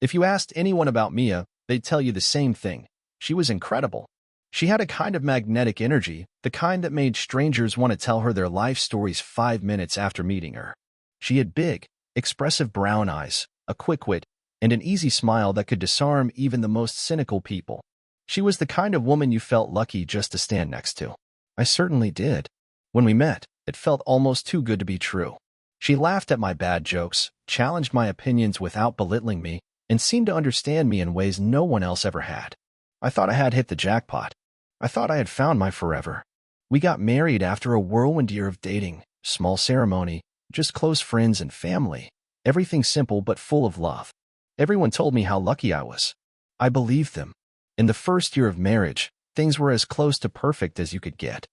If you asked anyone about Mia, they'd tell you the same thing. She was incredible. She had a kind of magnetic energy, the kind that made strangers want to tell her their life stories 5 minutes after meeting her. She had big, expressive brown eyes, a quick wit, and an easy smile that could disarm even the most cynical people. She was the kind of woman you felt lucky just to stand next to. I certainly did. When we met, it felt almost too good to be true. She laughed at my bad jokes, challenged my opinions without belittling me, and seemed to understand me in ways no one else ever had. I thought I had hit the jackpot. I thought I had found my forever. We got married after a whirlwind year of dating, small ceremony, just close friends and family. Everything simple but full of love. Everyone told me how lucky I was. I believed them. In the first year of marriage, things were as close to perfect as you could get.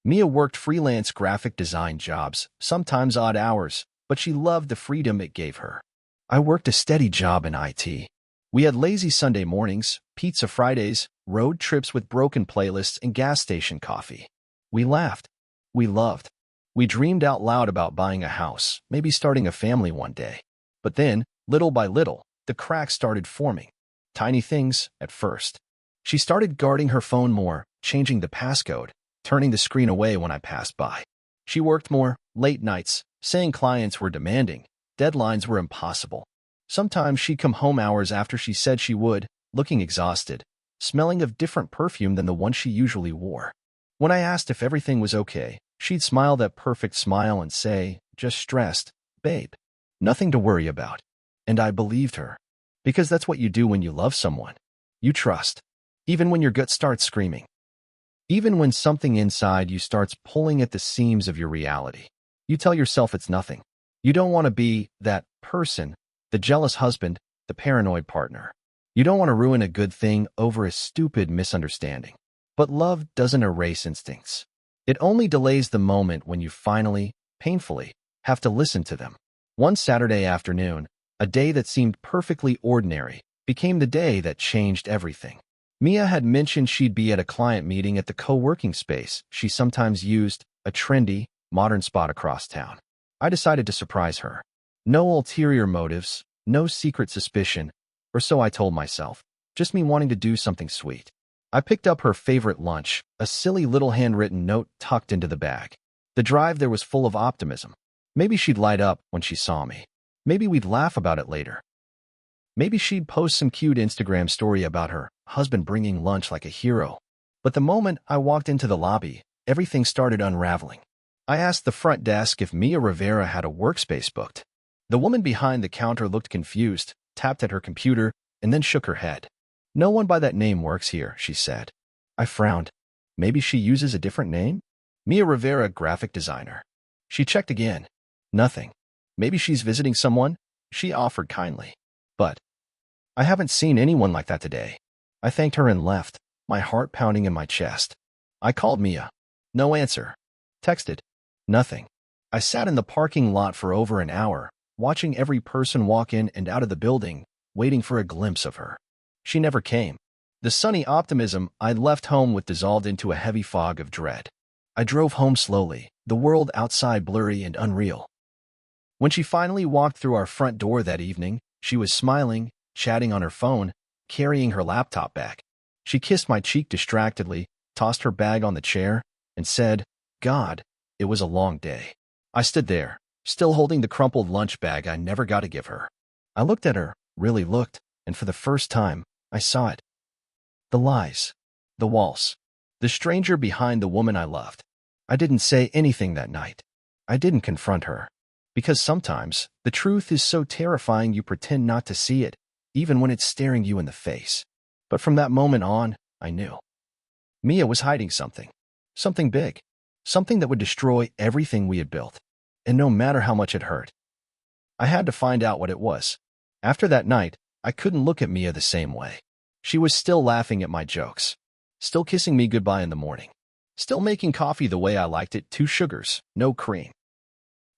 Mia worked freelance graphic design jobs, sometimes odd hours, but she loved the freedom it gave her. I worked a steady job in IT. We had lazy Sunday mornings, pizza Fridays, road trips with broken playlists, and gas station coffee. We laughed. We loved. We dreamed out loud about buying a house, maybe starting a family one day. But then, little by little, the cracks started forming. Tiny things, at first. She started guarding her phone more, changing the passcode, turning the screen away when I passed by. She worked more, late nights, saying clients were demanding, deadlines were impossible. Sometimes she'd come home hours after she said she would, looking exhausted, smelling of different perfume than the one she usually wore. When I asked if everything was okay, she'd smile that perfect smile and say, "Just stressed, babe. Nothing to worry about." And I believed her. Because that's what you do when you love someone. You trust. Even when your gut starts screaming. Even when something inside you starts pulling at the seams of your reality. You tell yourself it's nothing. You don't want to be that person, the jealous husband, the paranoid partner. You don't want to ruin a good thing over a stupid misunderstanding. But love doesn't erase instincts. It only delays the moment when you finally, painfully, have to listen to them. One Saturday afternoon, a day that seemed perfectly ordinary, became the day that changed everything. Mia had mentioned she'd be at a client meeting at the co-working space she sometimes used, a trendy, modern spot across town. I decided to surprise her. No ulterior motives, no secret suspicion, or so I told myself, just me wanting to do something sweet. I picked up her favorite lunch, a silly little handwritten note tucked into the bag. The drive there was full of optimism. Maybe she'd light up when she saw me. Maybe we'd laugh about it later. Maybe she'd post some cute Instagram story about her husband bringing lunch like a hero. But the moment I walked into the lobby, everything started unraveling. I asked the front desk if Mia Rivera had a workspace booked. The woman behind the counter looked confused, tapped at her computer, and then shook her head. "No one by that name works here," she said. I frowned. Maybe she uses a different name? Mia Rivera, graphic designer. She checked again. Nothing. Maybe she's visiting someone? She offered kindly. But I haven't seen anyone like that today. I thanked her and left, my heart pounding in my chest. I called Mia. No answer. Texted. Nothing. I sat in the parking lot for over an hour, watching every person walk in and out of the building, waiting for a glimpse of her. She never came. The sunny optimism I'd left home with dissolved into a heavy fog of dread. I drove home slowly, the world outside blurry and unreal. When she finally walked through our front door that evening, she was smiling, chatting on her phone, carrying her laptop bag. She kissed my cheek distractedly, tossed her bag on the chair, and said, "God, it was a long day." I stood there, still holding the crumpled lunch bag I never got to give her. I looked at her, really looked, and for the first time, I saw it. The lies. The waltz. The stranger behind the woman I loved. I didn't say anything that night. I didn't confront her. Because sometimes, the truth is so terrifying you pretend not to see it, even when it's staring you in the face. But from that moment on, I knew. Mia was hiding something. Something big. Something that would destroy everything we had built. And no matter how much it hurt. I had to find out what it was. After that night, I couldn't look at Mia the same way. She was still laughing at my jokes. Still kissing me goodbye in the morning. Still making coffee the way I liked it, 2 sugars, no cream.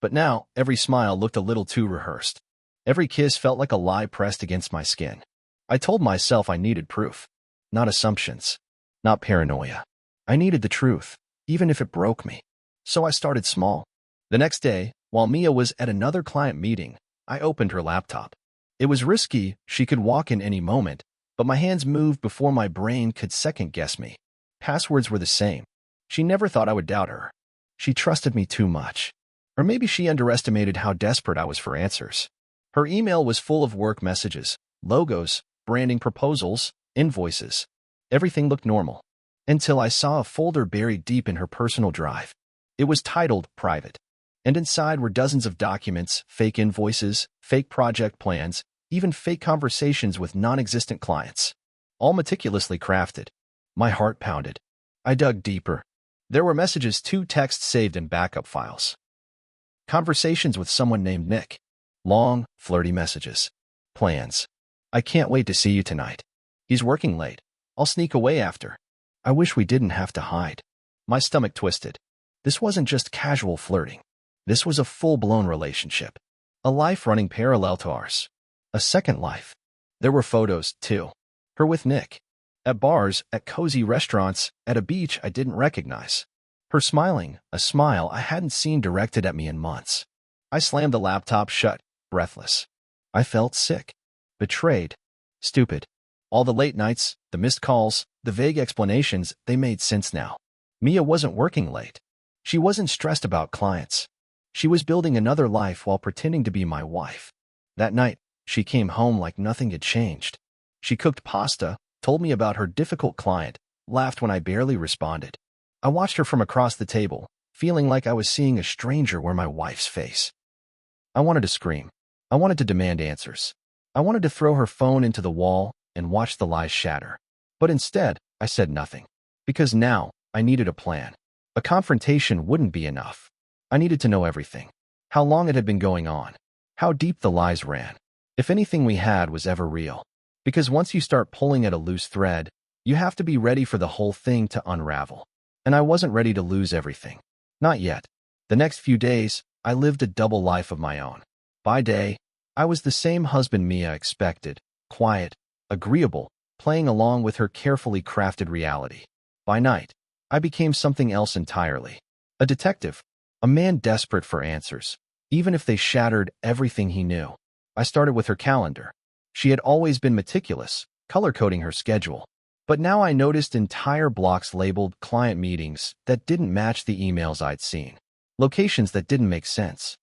But now, every smile looked a little too rehearsed. Every kiss felt like a lie pressed against my skin. I told myself I needed proof. Not assumptions. Not paranoia. I needed the truth, even if it broke me. So I started small. The next day, while Mia was at another client meeting, I opened her laptop. It was risky, she could walk in any moment, but my hands moved before my brain could second-guess me. Passwords were the same. She never thought I would doubt her. She trusted me too much. Or maybe she underestimated how desperate I was for answers. Her email was full of work messages, logos, branding proposals, invoices. Everything looked normal. Until I saw a folder buried deep in her personal drive. It was titled Private. And inside were dozens of documents, fake invoices, fake project plans, even fake conversations with non-existent clients. All meticulously crafted. My heart pounded. I dug deeper. There were messages, 2 texts saved in backup files. Conversations with someone named Nick. Long, flirty messages. Plans. I can't wait to see you tonight. He's working late. I'll sneak away after. I wish we didn't have to hide. My stomach twisted. This wasn't just casual flirting. This was a full-blown relationship. A life running parallel to ours. A second life. There were photos, too. Her with Nick. At bars, at cozy restaurants, at a beach I didn't recognize. Her smiling, a smile I hadn't seen directed at me in months. I slammed the laptop shut, breathless. I felt sick. Betrayed. Stupid. All the late nights, the missed calls, the vague explanations, they made sense now. Mia wasn't working late. She wasn't stressed about clients. She was building another life while pretending to be my wife. That night, she came home like nothing had changed. She cooked pasta, told me about her difficult client, laughed when I barely responded. I watched her from across the table, feeling like I was seeing a stranger wear my wife's face. I wanted to scream. I wanted to demand answers. I wanted to throw her phone into the wall and watch the lies shatter. But instead, I said nothing. Because now, I needed a plan. A confrontation wouldn't be enough. I needed to know everything. How long it had been going on. How deep the lies ran. If anything we had was ever real. Because once you start pulling at a loose thread, you have to be ready for the whole thing to unravel. And I wasn't ready to lose everything. Not yet. The next few days, I lived a double life of my own. By day, I was the same husband Mia expected, quiet, agreeable, playing along with her carefully crafted reality. By night, I became something else entirely. A detective, a man desperate for answers, even if they shattered everything he knew. I started with her calendar. She had always been meticulous, color-coding her schedule. But now I noticed entire blocks labeled client meetings that didn't match the emails I'd seen. Locations that didn't make sense.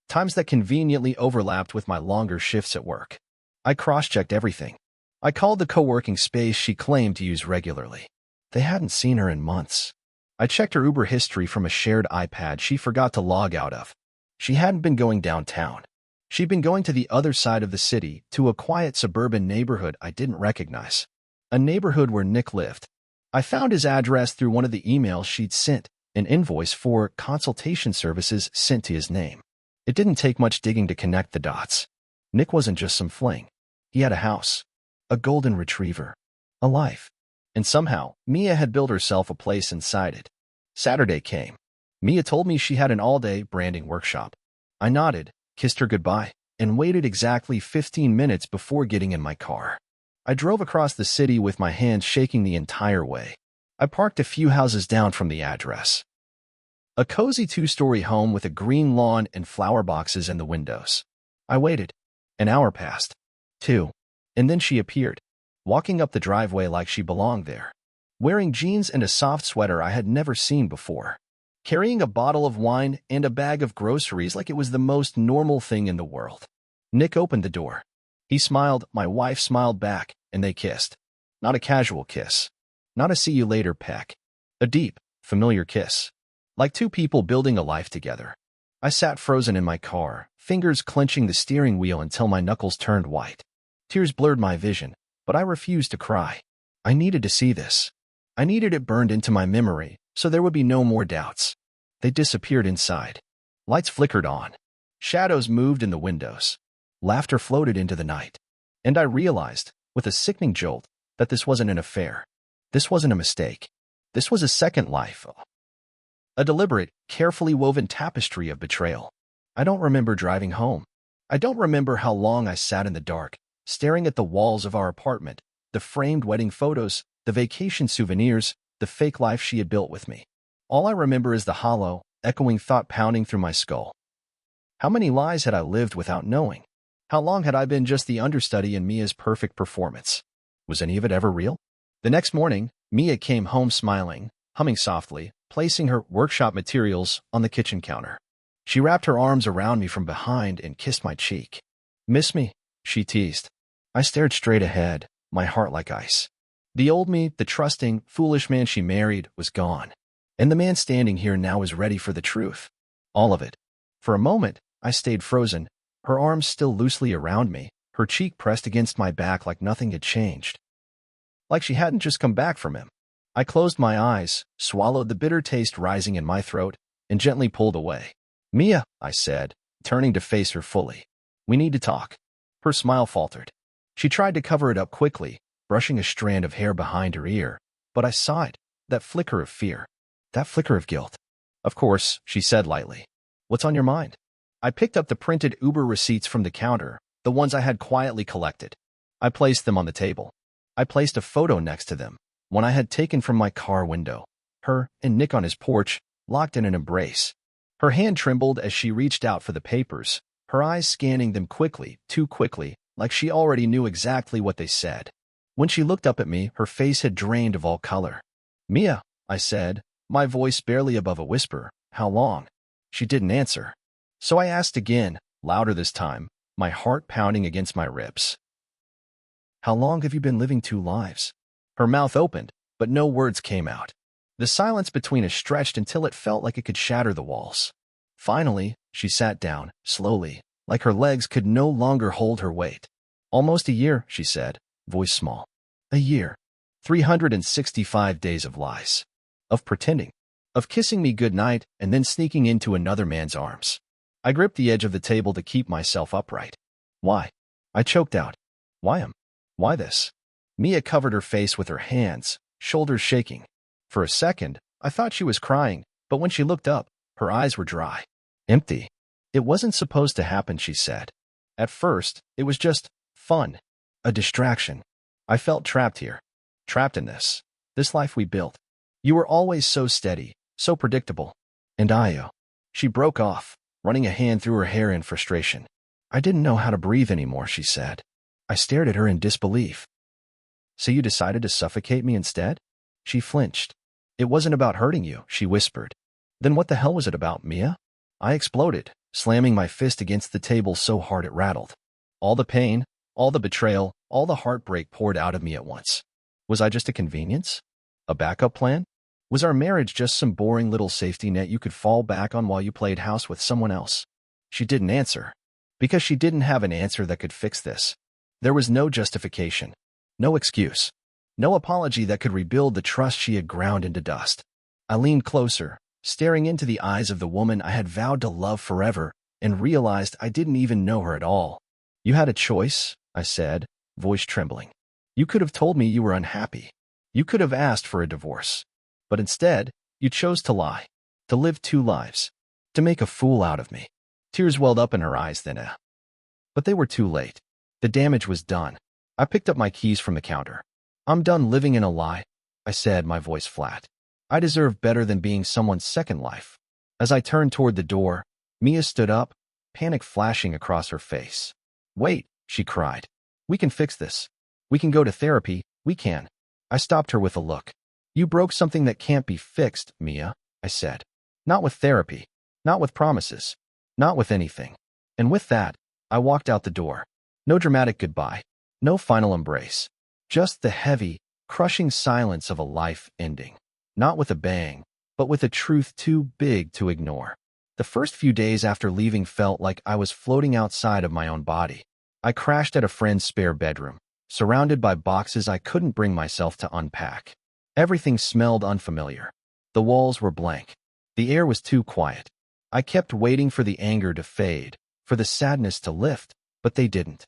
Times that conveniently overlapped with my longer shifts at work. I cross-checked everything. I called the co-working space she claimed to use regularly. They hadn't seen her in months. I checked her Uber history from a shared iPad she forgot to log out of. She hadn't been going downtown. She'd been going to the other side of the city, to a quiet suburban neighborhood I didn't recognize. A neighborhood where Nick lived. I found his address through one of the emails she'd sent, an invoice for consultation services sent to his name. It didn't take much digging to connect the dots. Nick wasn't just some fling. He had a house, a golden retriever, a life. And somehow, Mia had built herself a place inside it. Saturday came. Mia told me she had an all-day branding workshop. I nodded, kissed her goodbye, and waited exactly 15 minutes before getting in my car. I drove across the city with my hands shaking the entire way. I parked a few houses down from the address. A cozy 2-story home with a green lawn and flower boxes in the windows. I waited. An hour passed. 2. And then she appeared, walking up the driveway like she belonged there, wearing jeans and a soft sweater I had never seen before, carrying a bottle of wine and a bag of groceries like it was the most normal thing in the world. Nick opened the door. He smiled, my wife smiled back, and they kissed. Not a casual kiss. Not a see you later peck. A deep, familiar kiss. Like two people building a life together. I sat frozen in my car, fingers clenching the steering wheel until my knuckles turned white. Tears blurred my vision, but I refused to cry. I needed to see this. I needed it burned into my memory, so there would be no more doubts. They disappeared inside. Lights flickered on. Shadows moved in the windows. Laughter floated into the night. And I realized, with a sickening jolt, that this wasn't an affair. This wasn't a mistake. This was a second life. A deliberate, carefully woven tapestry of betrayal. I don't remember driving home. I don't remember how long I sat in the dark, staring at the walls of our apartment, the framed wedding photos, the vacation souvenirs, the fake life she had built with me. All I remember is the hollow, echoing thought pounding through my skull. How many lies had I lived without knowing? How long had I been just the understudy in Mia's perfect performance? Was any of it ever real? The next morning, Mia came home smiling, humming softly, placing her workshop materials on the kitchen counter. She wrapped her arms around me from behind and kissed my cheek. "Miss me?" she teased. I stared straight ahead, my heart like ice. The old me, the trusting, foolish man she married, was gone. And the man standing here now was ready for the truth. All of it. For a moment, I stayed frozen, her arms still loosely around me, her cheek pressed against my back like nothing had changed. Like she hadn't just come back from him. I closed my eyes, swallowed the bitter taste rising in my throat, and gently pulled away. "Mia," I said, turning to face her fully. "We need to talk." Her smile faltered. She tried to cover it up quickly, brushing a strand of hair behind her ear, but I saw it, that flicker of fear, that flicker of guilt. "Of course," she said lightly. "What's on your mind?" I picked up the printed Uber receipts from the counter, the ones I had quietly collected. I placed them on the table. I placed a photo next to them, one I had taken from my car window. Her and Nick on his porch, locked in an embrace. Her hand trembled as she reached out for the papers, her eyes scanning them quickly, too quickly, like she already knew exactly what they said. When she looked up at me, her face had drained of all color. "Mia," I said, my voice barely above a whisper, "how long?" She didn't answer. So I asked again, louder this time, my heart pounding against my ribs. "How long have you been living two lives?" Her mouth opened, but no words came out. The silence between us stretched until it felt like it could shatter the walls. Finally, she sat down, slowly, like her legs could no longer hold her weight. "Almost a year," she said, voice small. "A year. 365 days of lies. Of pretending. Of kissing me goodnight and then sneaking into another man's arms." I gripped the edge of the table to keep myself upright. "Why?" I choked out. "Why him? Why this?" Mia covered her face with her hands, shoulders shaking. For a second, I thought she was crying, but when she looked up, her eyes were dry. Empty. "It wasn't supposed to happen," she said. "At first, it was just fun. A distraction. I felt trapped here. Trapped in this life we built. You were always so steady, so predictable. And She broke off, running a hand through her hair in frustration. "I didn't know how to breathe anymore," she said. I stared at her in disbelief. "So you decided to suffocate me instead?" She flinched. "It wasn't about hurting you," she whispered. "Then what the hell was it about, Mia?" I exploded, slamming my fist against the table so hard it rattled. All the pain, all the betrayal, all the heartbreak poured out of me at once. Was I just a convenience? A backup plan? Was our marriage just some boring little safety net you could fall back on while you played house with someone else? She didn't answer. Because she didn't have an answer that could fix this. There was no justification. No excuse. No apology that could rebuild the trust she had ground into dust. I leaned closer, staring into the eyes of the woman I had vowed to love forever, and realized I didn't even know her at all. "You had a choice," I said, voice trembling. "You could have told me you were unhappy. You could have asked for a divorce. But instead, you chose to lie, to live two lives, to make a fool out of me." Tears welled up in her eyes then. But they were too late. The damage was done. I picked up my keys from the counter. "I'm done living in a lie," I said, my voice flat. "I deserve better than being someone's second life." As I turned toward the door, Mia stood up, panic flashing across her face. "Wait," she cried. "We can fix this. We can go to therapy, we can." I stopped her with a look. "You broke something that can't be fixed, Mia," I said. "Not with therapy. Not with promises. Not with anything." And with that, I walked out the door. No dramatic goodbye. No final embrace. Just the heavy, crushing silence of a life ending. Not with a bang, but with a truth too big to ignore. The first few days after leaving felt like I was floating outside of my own body. I crashed at a friend's spare bedroom, surrounded by boxes I couldn't bring myself to unpack. Everything smelled unfamiliar. The walls were blank. The air was too quiet. I kept waiting for the anger to fade, for the sadness to lift, but they didn't.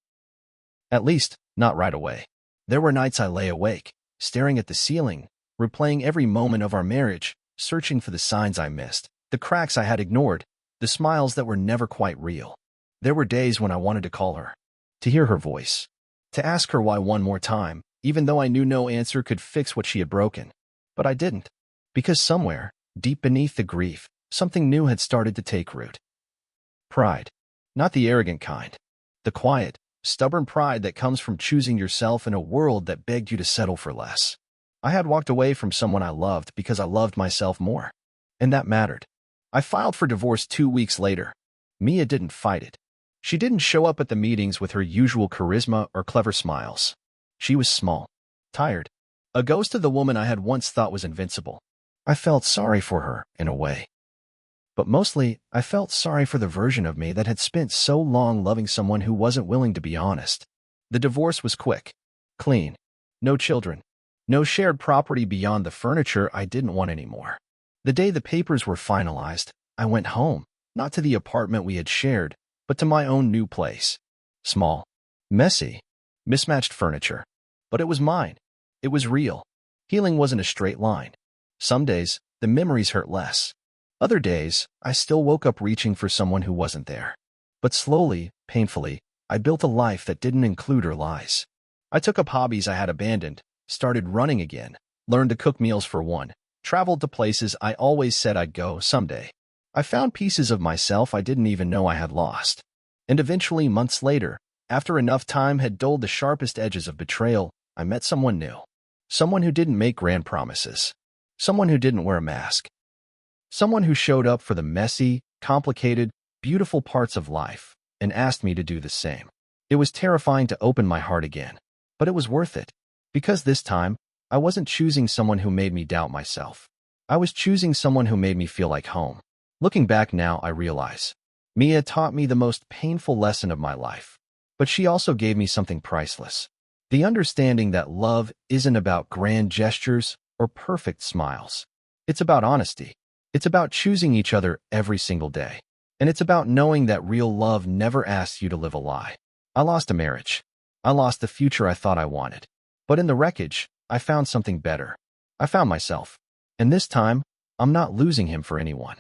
At least, not right away. There were nights I lay awake, staring at the ceiling, replaying every moment of our marriage, searching for the signs I missed, the cracks I had ignored, the smiles that were never quite real. There were days when I wanted to call her, to hear her voice, to ask her why one more time, even though I knew no answer could fix what she had broken. But I didn't, because somewhere, deep beneath the grief, something new had started to take root. Pride. Not the arrogant kind. The quiet, stubborn pride that comes from choosing yourself in a world that begged you to settle for less. I had walked away from someone I loved because I loved myself more. And that mattered. I filed for divorce 2 weeks later. Mia didn't fight it. She didn't show up at the meetings with her usual charisma or clever smiles. She was small, tired, a ghost of the woman I had once thought was invincible. I felt sorry for her, in a way. But mostly, I felt sorry for the version of me that had spent so long loving someone who wasn't willing to be honest. The divorce was quick, clean, no children, no shared property beyond the furniture I didn't want anymore. The day the papers were finalized, I went home, not to the apartment we had shared, but to my own new place. Small, messy, mismatched furniture. But it was mine. It was real. Healing wasn't a straight line. Some days, the memories hurt less. Other days, I still woke up reaching for someone who wasn't there. But slowly, painfully, I built a life that didn't include her lies. I took up hobbies I had abandoned, started running again, learned to cook meals for one, traveled to places I always said I'd go someday. I found pieces of myself I didn't even know I had lost. And eventually, months later, after enough time had dulled the sharpest edges of betrayal, I met someone new. Someone who didn't make grand promises. Someone who didn't wear a mask. Someone who showed up for the messy, complicated, beautiful parts of life and asked me to do the same. It was terrifying to open my heart again, but it was worth it. Because this time, I wasn't choosing someone who made me doubt myself. I was choosing someone who made me feel like home. Looking back now, I realize Mia taught me the most painful lesson of my life. But she also gave me something priceless. The understanding that love isn't about grand gestures or perfect smiles. It's about honesty. It's about choosing each other every single day. And it's about knowing that real love never asks you to live a lie. I lost a marriage. I lost the future I thought I wanted. But in the wreckage, I found something better. I found myself. And this time, I'm not losing him for anyone.